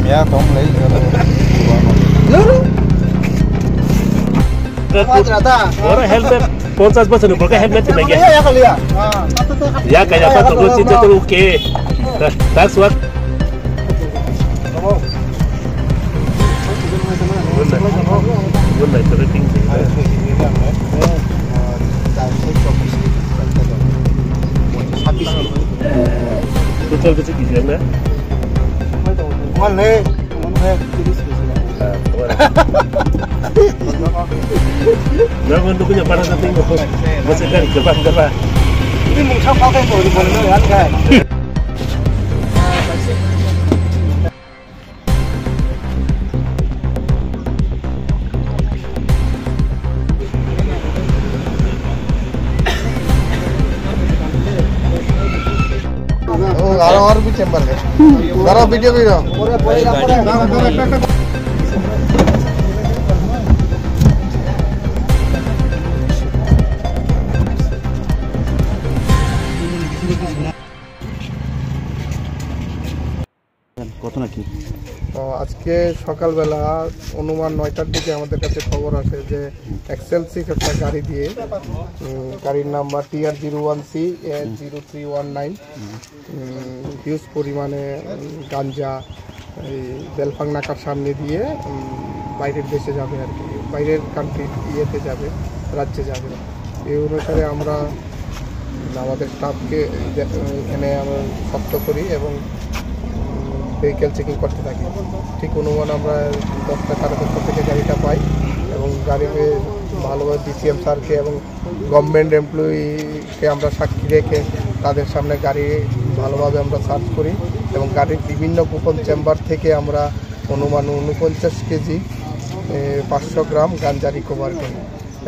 Ya không lấy orang helmet 50% porque helmet tidak ya ya kayak apa tuh cinta tuh oke that's what Wallahi terting total betul gitu ya Mana Jangan untuk punya para nanti masih kan depan. Ini mau siapa kan kalau di mana kan? और भी chamber है करो video ঘটনা কি আজকে সকালবেলা অনুমান 9টার দিকে আমাদের কাছে খবর আসে যে এক্সেলসিক একটা গাড়ি দিয়ে গাড়ির নাম্বার TR01C 0319 হিউজ পরিমাণে গাঞ্জা এই বেলফাং নাকার সামনে দিয়ে বাইরের দেশে যাবে আর কি বাইরের কান্ট্রি ইয়েতে যাবে রাজ্যে যাবে এই অনুসারে আমরা আমাদের স্টাফকে এখানে আমরা শক্ত করি এবং ভেহিকেল চেকিং করতে থাকি ঠিক অনুমান আমরা 10টা সাড়ে 10টা থেকে গাড়িটা পাই এবং গাড়িকে ভালোভাবে DCM স্যারকে এবং গভর্নমেন্ট এমপ্লয়িকে আমরা সাক্ষী রেখে তাদের সামনে গাড়ি ভালোভাবে আমরা সার্চ করি এবং গাড়ির বিভিন্ন গোপন চেম্বার থেকে আমরা অনুমান 49 কেজি 500 গ্রাম গাঞ্জা রিকভার করি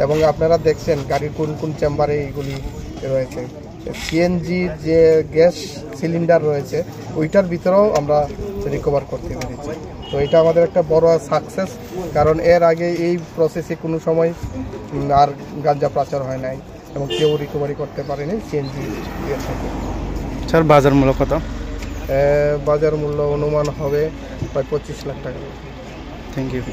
এবং আপনারা দেখছেন গাড়ির কোন কোন চেম্বারে এইগুলি রয়েছে সিএনজির যে গ্যাস সিলিন্ডার রয়েছে ওইটার ভিতরেও আমরা রিকভার করতে পেরেছি তো এটা আমাদের একটা বড় সাকসেস কারণ এর আগে এই প্রসেসে কোনো সময় আর গাঞ্জা পাচার হয় নাই এবং কেউ রিকভারি করতে পারেনি সিএনজি এর সাথে স্যার বাজার মূল্য কত বাজার মূল্য অনুমান হবে প্রায় 25 লাখ টাকা থ্যাংক ইউ